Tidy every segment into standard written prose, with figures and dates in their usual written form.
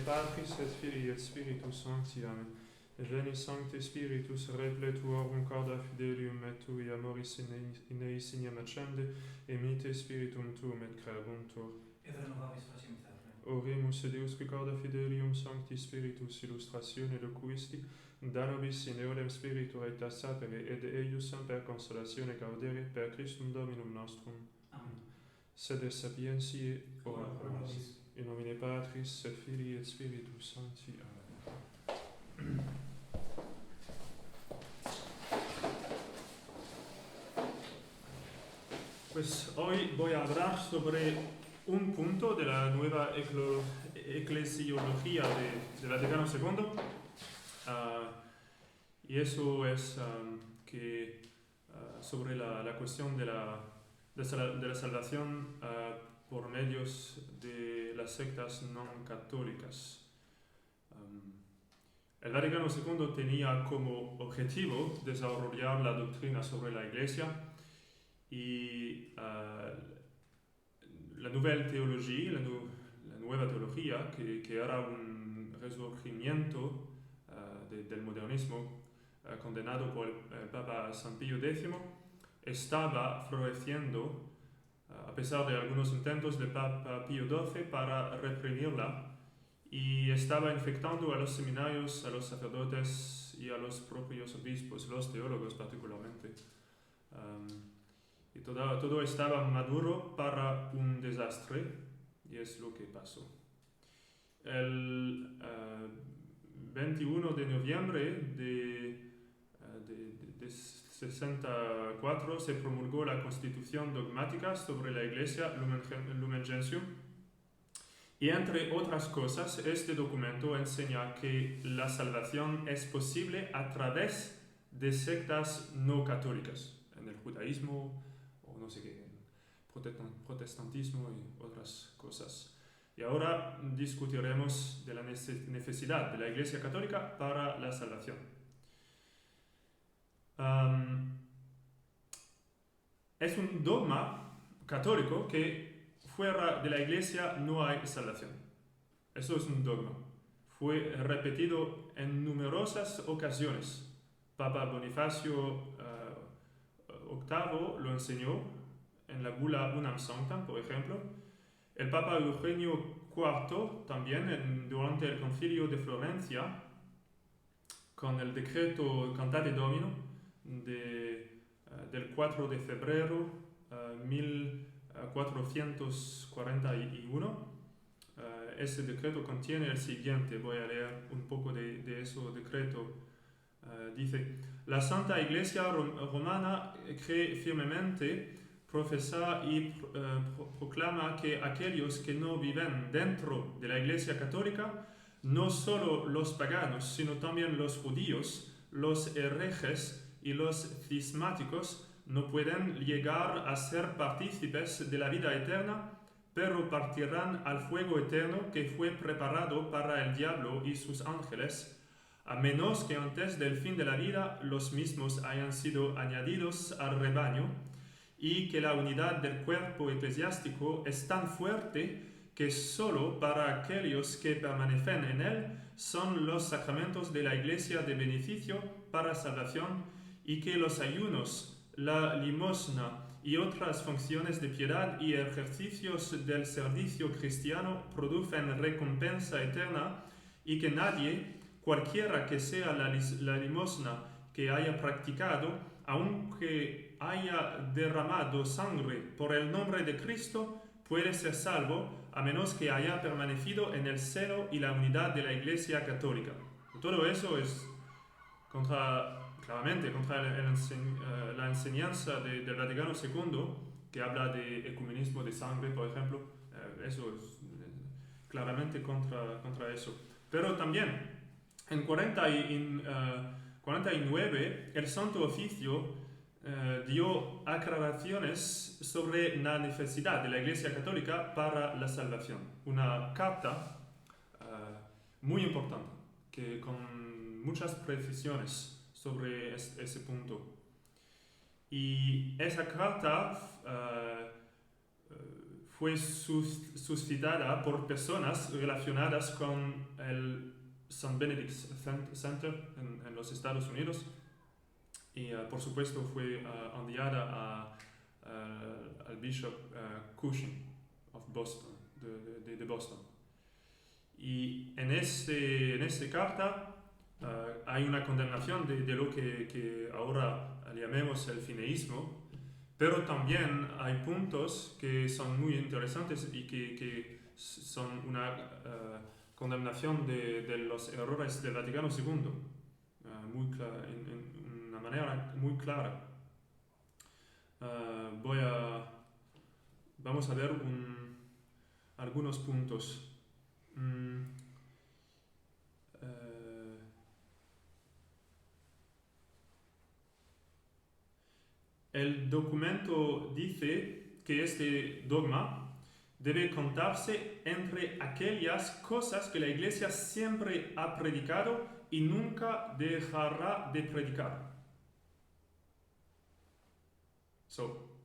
Patris et Filii et Spiritus Sancti. Amen. Veni Sancte Spiritus, repletuorum cauda fidelium et tui amoris in eis iniam accende, emite Spiritum tuum et creabuntur. Et renovavis faciem. Oremus Deus qui cauda fidelium Sancti Spiritus illustratione loquisti, da nobis in eodem spiritualitas sapere et eius semper consolatione gaudere per Christum Dominum nostrum. Amen. Sede sapientiae ora pro nobis. nobis. In nomine Patris et Filii et Spiritus Sancti. Amen. Pues hoy voy a hablar sobre un punto de la nueva eclesiología de Vaticano II, y eso es sobre la cuestión de la salvación por medios de las sectas no católicas. El Vaticano II tenía como objetivo desarrollar la doctrina sobre la Iglesia y la nueva teología, la nueva teología, que era un resurgimiento del modernismo condenado por el Papa San Pío X, estaba floreciendo a pesar de algunos intentos del Papa Pío XII para reprimirla, y estaba infectando a los seminarios, a los sacerdotes y a los propios obispos, los teólogos particularmente. Y todo estaba maduro para un desastre, y es lo que pasó. El 21 de noviembre de 64 se promulgó la Constitución dogmática sobre la Iglesia Lumen Gentium, y entre otras cosas este documento enseña que la salvación es posible a través de sectas no católicas, en el judaísmo o no sé qué, protestantismo y otras cosas. Y ahora discutiremos de la necesidad de la Iglesia Católica para la salvación. Es un dogma católico que fuera de la Iglesia no hay salvación. Eso es un dogma. Fue repetido en numerosas ocasiones. Papa Bonifacio VIII lo enseñó en la bula Unam Sanctam, por ejemplo. El Papa Eugenio IV también durante el Concilio de Florencia, con el decreto Cantate Domino del 4 de febrero 1441. Ese decreto contiene el siguiente, voy a leer un poco de ese decreto. Dice: la Santa Iglesia Romana cree firmemente, profesa y proclama que aquellos que no viven dentro de la Iglesia Católica, no solo los paganos, sino también los judíos, los herejes y los cismáticos, no pueden llegar a ser partícipes de la vida eterna, pero partirán al fuego eterno que fue preparado para el diablo y sus ángeles, a menos que antes del fin de la vida los mismos hayan sido añadidos al rebaño, y que la unidad del cuerpo eclesiástico es tan fuerte que solo para aquellos que permanecen en él son los sacramentos de la Iglesia de beneficio para salvación, y que los ayunos, la limosna y otras funciones de piedad y ejercicios del servicio cristiano producen recompensa eterna, y que nadie, cualquiera que sea la limosna que haya practicado, aunque haya derramado sangre por el nombre de Cristo, puede ser salvo, a menos que haya permanecido en el seno y la unidad de la Iglesia Católica. Todo eso es claramente contra la enseñanza del Vaticano II, que habla de ecumenismo de sangre, por ejemplo. Eso es claramente contra eso. Pero también en 49 el Santo Oficio dio aclaraciones sobre la necesidad de la Iglesia Católica para la salvación. Una carta muy importante, que con muchas precisiones sobre ese punto. Y esa carta fue suscitada por personas relacionadas con el St. Benedict's Center en los Estados Unidos y por supuesto fue enviada al Bishop Cushing of Boston, de Boston. Y en esta carta hay una condenación de lo que ahora llamemos el fineísmo, pero también hay puntos que son muy interesantes y que son una condenación de los errores del Vaticano II, en una manera muy clara. Vamos a ver algunos puntos. El documento dice que este dogma debe contarse entre aquellas cosas que la Iglesia siempre ha predicado y nunca dejará de predicar.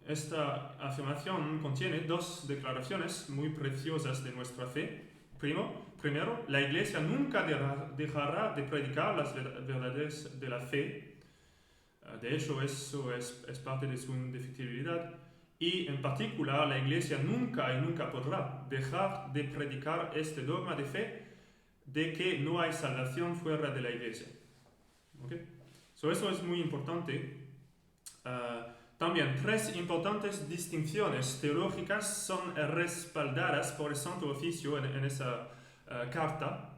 Esta afirmación contiene dos declaraciones muy preciosas de nuestra fe. Primero, la Iglesia nunca dejará de predicar las verdades de la fe. De hecho, eso es parte de su indefectibilidad. Y en particular, la Iglesia nunca y nunca podrá dejar de predicar este dogma de fe de que no hay salvación fuera de la Iglesia. ¿Okay? Eso es muy importante. También, tres importantes distinciones teológicas son respaldadas por el Santo Oficio en esa carta.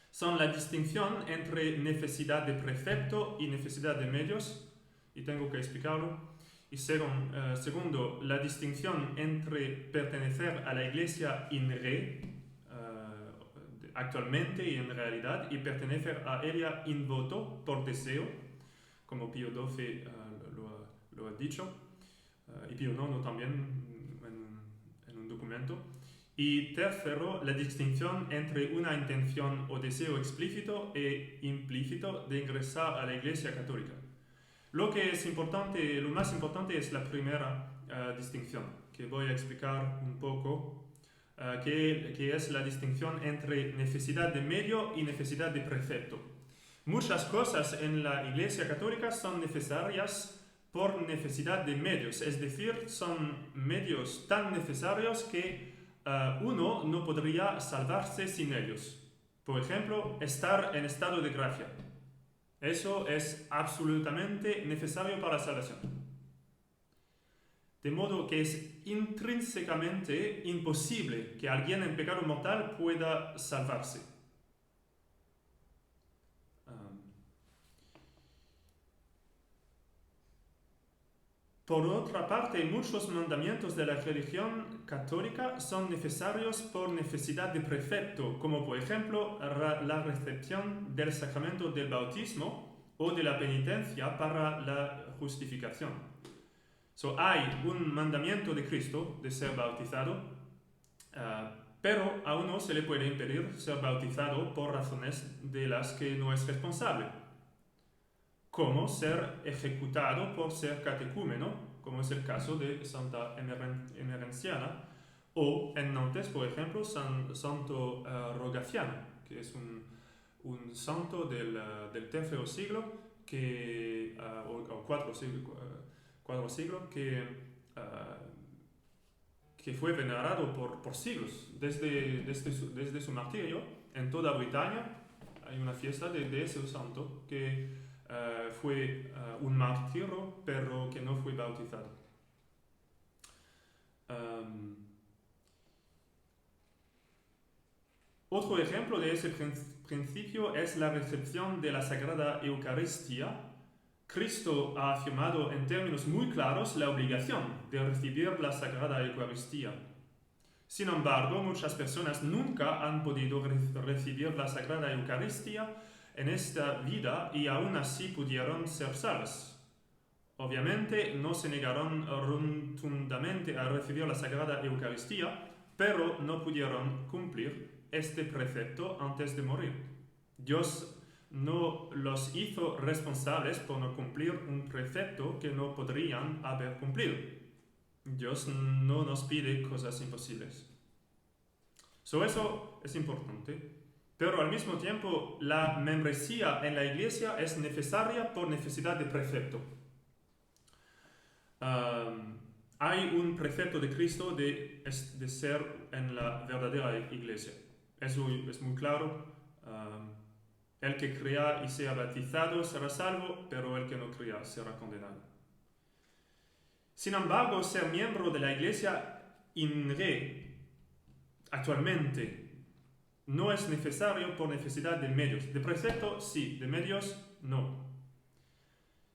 Son la distinción entre necesidad de precepto y necesidad de medios, y tengo que explicarlo. Y segundo, la distinción entre pertenecer a la Iglesia in re, actualmente y en realidad, y pertenecer a ella in voto, por deseo, como Pío XII lo ha dicho, y Pío IX también en un documento. Y tercero, la distinción entre una intención o deseo explícito e implícito de ingresar a la Iglesia Católica. Lo más importante es la primera distinción, que voy a explicar un poco, que es la distinción entre necesidad de medio y necesidad de precepto. Muchas cosas en la Iglesia Católica son necesarias por necesidad de medios, es decir, son medios tan necesarios que uno no podría salvarse sin ellos. Por ejemplo, estar en estado de gracia. Eso es absolutamente necesario para la salvación. De modo que es intrínsecamente imposible que alguien en pecado mortal pueda salvarse. Por otra parte, muchos mandamientos de la religión católica son necesarios por necesidad de precepto, como por ejemplo la recepción del sacramento del bautismo o de la penitencia para la justificación. Hay un mandamiento de Cristo de ser bautizado, pero a uno se le puede impedir ser bautizado por razones de las que no es responsable, como ser ejecutado por ser catecúmeno, como es el caso de Santa Emerenciana, o en Nantes, por ejemplo, Santo Rogaciano, que es un santo del tercer siglo, o cuarto siglo, que fue venerado por siglos, desde su martirio. En toda Britania hay una fiesta de ese santo que fue un mártir, pero que no fue bautizado. Otro ejemplo de ese principio es la recepción de la Sagrada Eucaristía. Cristo ha afirmado en términos muy claros la obligación de recibir la Sagrada Eucaristía. Sin embargo, muchas personas nunca han podido recibir la Sagrada Eucaristía en esta vida y aún así pudieron ser salvos. Obviamente no se negaron rotundamente a recibir la Sagrada Eucaristía, pero no pudieron cumplir este precepto antes de morir. Dios no los hizo responsables por no cumplir un precepto que no podrían haber cumplido. Dios no nos pide cosas imposibles. Eso es importante. Pero al mismo tiempo, la membresía en la iglesia es necesaria por necesidad de precepto. Hay un precepto de Cristo de ser en la verdadera iglesia. Eso es muy claro. El que crea y sea bautizado será salvo, pero el que no crea será condenado. Sin embargo, ser miembro de la iglesia in re actualmente no es necesario por necesidad de medios. De precepto, sí. De medios, no.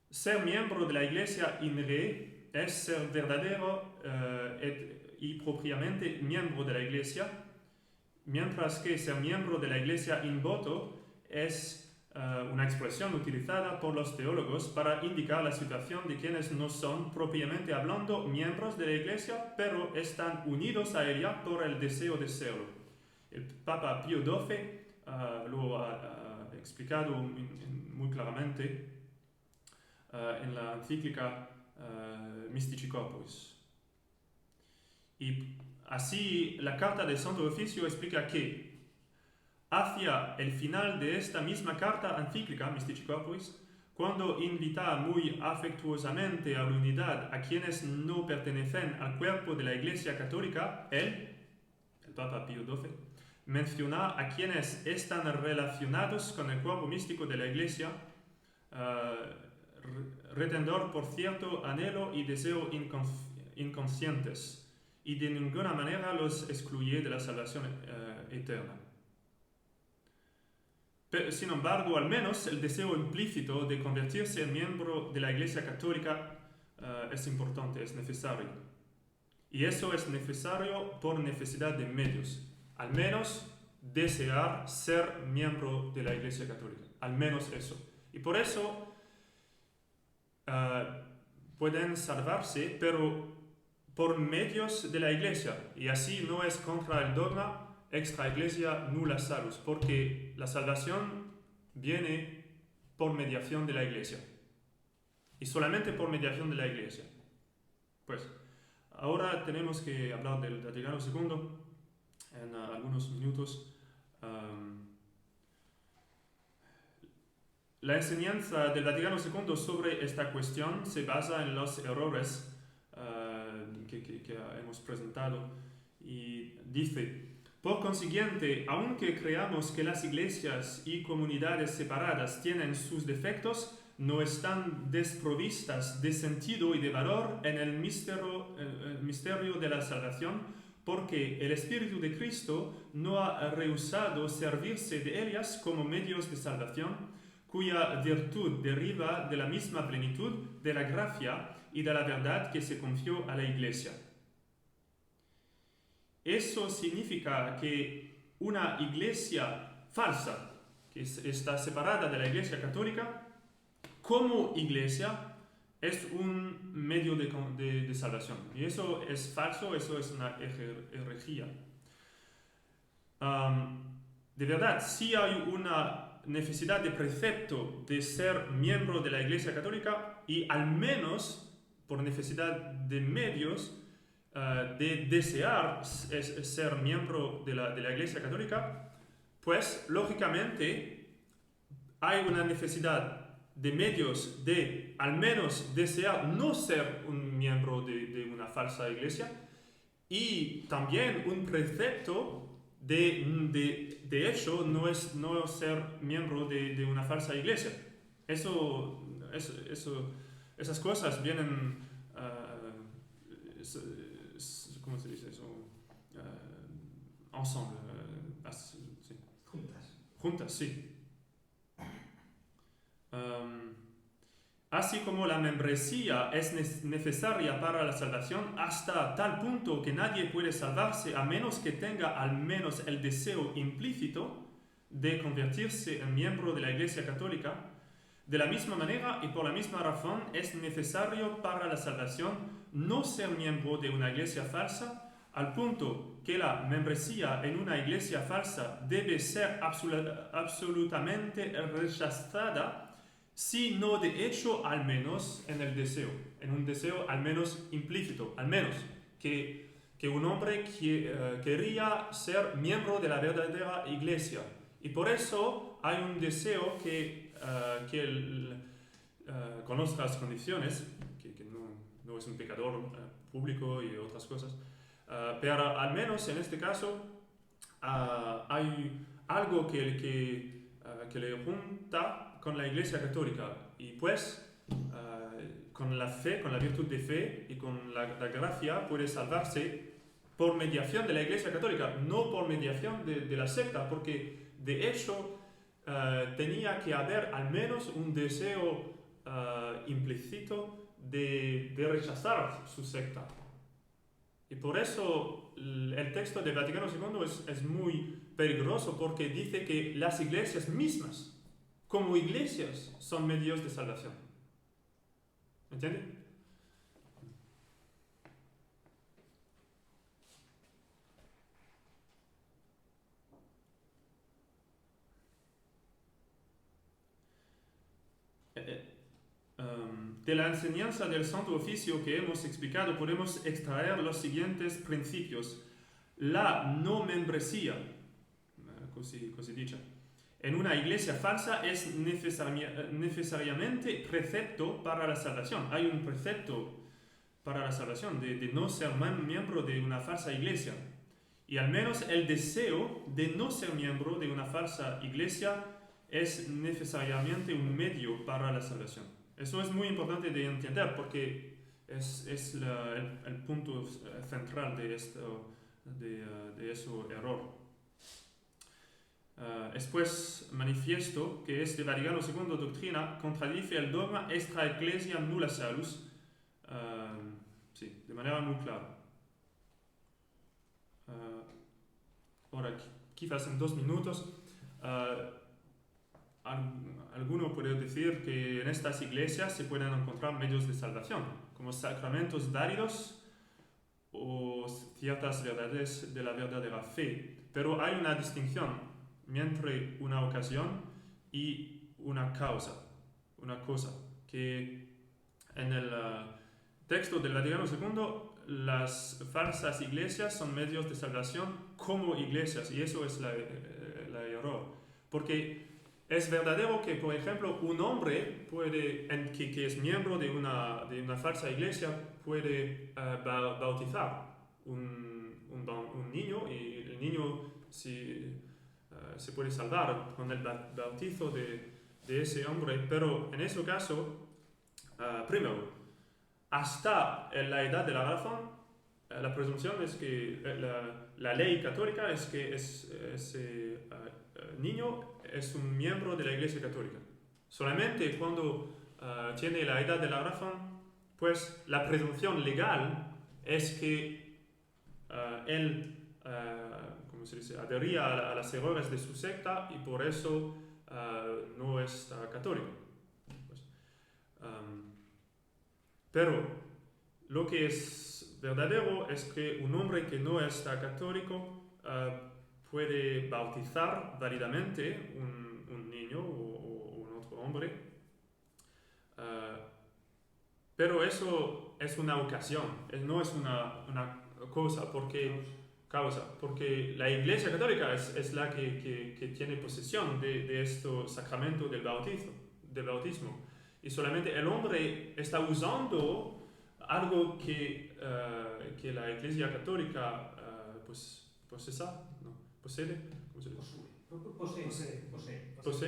Ser miembro de la iglesia in re es ser verdadero y propiamente miembro de la iglesia, mientras que ser miembro de la iglesia in voto es una expresión utilizada por los teólogos para indicar la situación de quienes no son propiamente hablando miembros de la iglesia, pero están unidos a ella por el deseo de serlo. El Papa Pío XII lo ha explicado muy claramente en la encíclica Mystici Corporis. Y así la carta del Santo Oficio explica que hacia el final de esta misma carta encíclica Mystici Corporis, cuando invita muy afectuosamente a la unidad a quienes no pertenecen al cuerpo de la Iglesia Católica, el Papa Pío XII, menciona a quienes están relacionados con el cuerpo místico de la Iglesia, retendor por cierto anhelo y deseo inconscientes, y de ninguna manera los excluye de la salvación eterna. Pero, sin embargo, al menos el deseo implícito de convertirse en miembro de la Iglesia Católica es importante, es necesario. Y eso es necesario por necesidad de medios. Al menos desear ser miembro de la Iglesia Católica. Al menos eso. Y por eso pueden salvarse, pero por medios de la Iglesia. Y así no es contra el dogma extra iglesia nulla salus, porque la salvación viene por mediación de la iglesia y solamente por mediación de la iglesia. Pues ahora tenemos que hablar del Vaticano II en algunos minutos. La enseñanza del Vaticano II sobre esta cuestión se basa en los errores que hemos presentado y dice: por consiguiente, aunque creamos que las iglesias y comunidades separadas tienen sus defectos, no están desprovistas de sentido y de valor en el misterio de la salvación, porque el Espíritu de Cristo no ha rehusado servirse de ellas como medios de salvación, cuya virtud deriva de la misma plenitud de la gracia y de la verdad que se confió a la Iglesia. Eso significa que una iglesia falsa, que está separada de la iglesia católica, como iglesia, es un medio de salvación. Y eso es falso, eso es una herejía. De verdad, sí hay una necesidad de precepto de ser miembro de la iglesia católica y al menos por necesidad de medios de desear ser miembro de la Iglesia Católica, pues lógicamente hay una necesidad de medios de al menos desear no ser un miembro de una falsa iglesia y también un precepto de hecho no ser miembro de una falsa iglesia. Esas cosas vienen ¿cómo se dice eso? Ensemble. Sí. Juntas, sí. Así como la membresía es necesaria para la salvación hasta tal punto que nadie puede salvarse a menos que tenga al menos el deseo implícito de convertirse en miembro de la Iglesia Católica, de la misma manera y por la misma razón es necesario para la salvación no ser miembro de una iglesia falsa, al punto que la membresía en una iglesia falsa debe ser absolutamente rechazada si no de hecho, al menos en el deseo, en un deseo al menos implícito, al menos que un hombre quería ser miembro de la verdadera iglesia. Y por eso hay un deseo que él conoce las condiciones, que no es un pecador público y otras cosas, pero al menos en este caso hay algo que le junta con la iglesia católica y pues con la fe, con la virtud de fe y con la gracia puede salvarse por mediación de la iglesia católica, no por mediación de la secta, porque de hecho tenía que haber al menos un deseo implícito de rechazar su secta. Y por eso el texto del Vaticano II es muy peligroso, porque dice que las iglesias mismas, como iglesias, son medios de salvación. ¿Entiende? De la enseñanza del Santo Oficio que hemos explicado podemos extraer los siguientes principios. La no membresía, così dice, en una iglesia falsa es necesariamente precepto para la salvación. Hay un precepto para la salvación de no ser miembro de una falsa iglesia. Y al menos el deseo de no ser miembro de una falsa iglesia es necesariamente un medio para la salvación. Eso es muy importante de entender porque es el punto central de ese error. Después manifiesto que este Vaticano II doctrina contradice el dogma extra ecclesia nulla salus, sí, de manera muy clara. Ahora, quizás en 2 minutos, alguno puede decir que en estas iglesias se pueden encontrar medios de salvación, como sacramentos dáridos o ciertas verdades de la verdadera fe. Pero hay una distinción entre una ocasión y una causa, una cosa, que en el texto del Vaticano II las falsas iglesias son medios de salvación como iglesias, y eso es el error, porque es verdadero que, por ejemplo, un hombre puede, que es miembro de una falsa iglesia puede bautizar un niño, y el niño se puede salvar con el bautizo de ese hombre, pero en ese caso, primero, hasta la edad de la razón, la presunción es que la ley católica es que ese niño es un miembro de la iglesia católica. Solamente cuando tiene la edad de la razón, pues la presunción legal es que él ¿cómo se dice? Adhería a las errores de su secta y por eso no es católico. Pues, pero lo que es verdadero es que un hombre que no está católico puede bautizar válidamente un niño o un otro hombre, pero eso es una ocasión, no es una cosa, porque la Iglesia Católica es la que tiene posesión de este sacramento del bautismo, y solamente el hombre está usando algo que la Iglesia Católica posee, ¿no? ¿Posee? ¿Cómo se dice? Posee. Sí.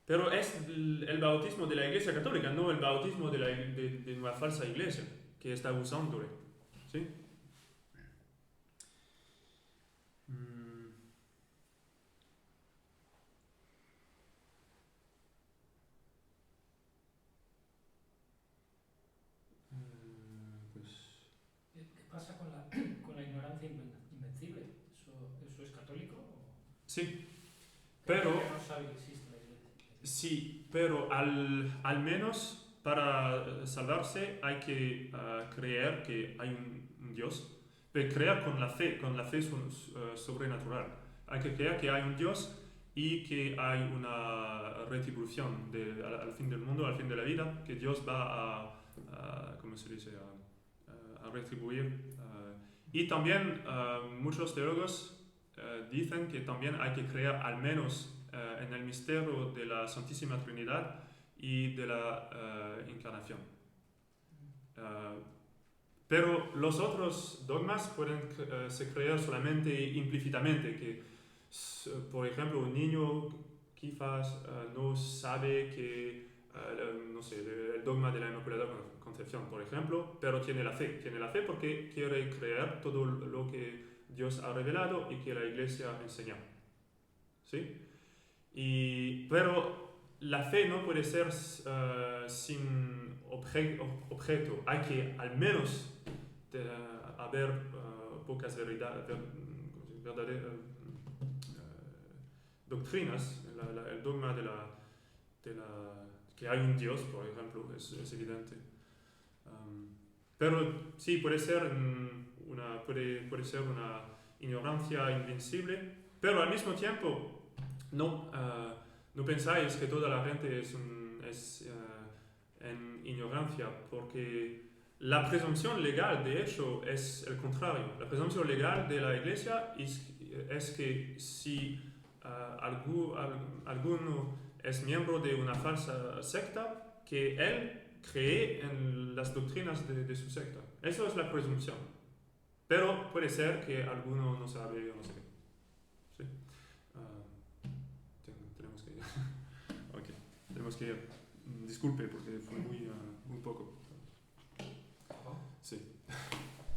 Pero es el bautismo de la Iglesia Católica, no el bautismo de una falsa iglesia que está usándole. ¿Sí? ¿Qué pasa con la ignorancia invencible? ¿Eso es católico? Sí, pero no sabe que existe la iglesia. Sí, pero al menos para salvarse hay que creer que hay un Dios, pero creer con la fe sobrenatural. Hay que creer que hay un Dios y que hay una retribución al fin del mundo, al fin de la vida, que Dios va ¿cómo se dice? A retribuir. Y también muchos teólogos dicen que también hay que creer al menos en el misterio de la Santísima Trinidad y de la encarnación. Pero los otros dogmas pueden se creer solamente implícitamente, que por ejemplo un niño quizás no sabe que, no sé, el dogma de la Inmaculada Concepción, por ejemplo, pero tiene la fe porque quiere creer todo lo que Dios ha revelado y que la Iglesia enseña. ¿Sí? Pero la fe no puede ser sin objeto. Hay que al menos haber pocas doctrinas. El dogma que hay un Dios, por ejemplo, es evidente. Pero sí, puede ser una ignorancia invencible, pero al mismo tiempo no pensáis que toda la gente es en ignorancia, porque la presunción legal, de hecho, es el contrario. La presunción legal de la Iglesia es que si alguno es miembro de una falsa secta, que él cree en las doctrinas de su secta. Eso es la presunción. Pero puede ser que alguno no sabe o no sé qué. ¿Sí? Tenemos que ir. Ok, tenemos que ir. Disculpe porque fue muy poco.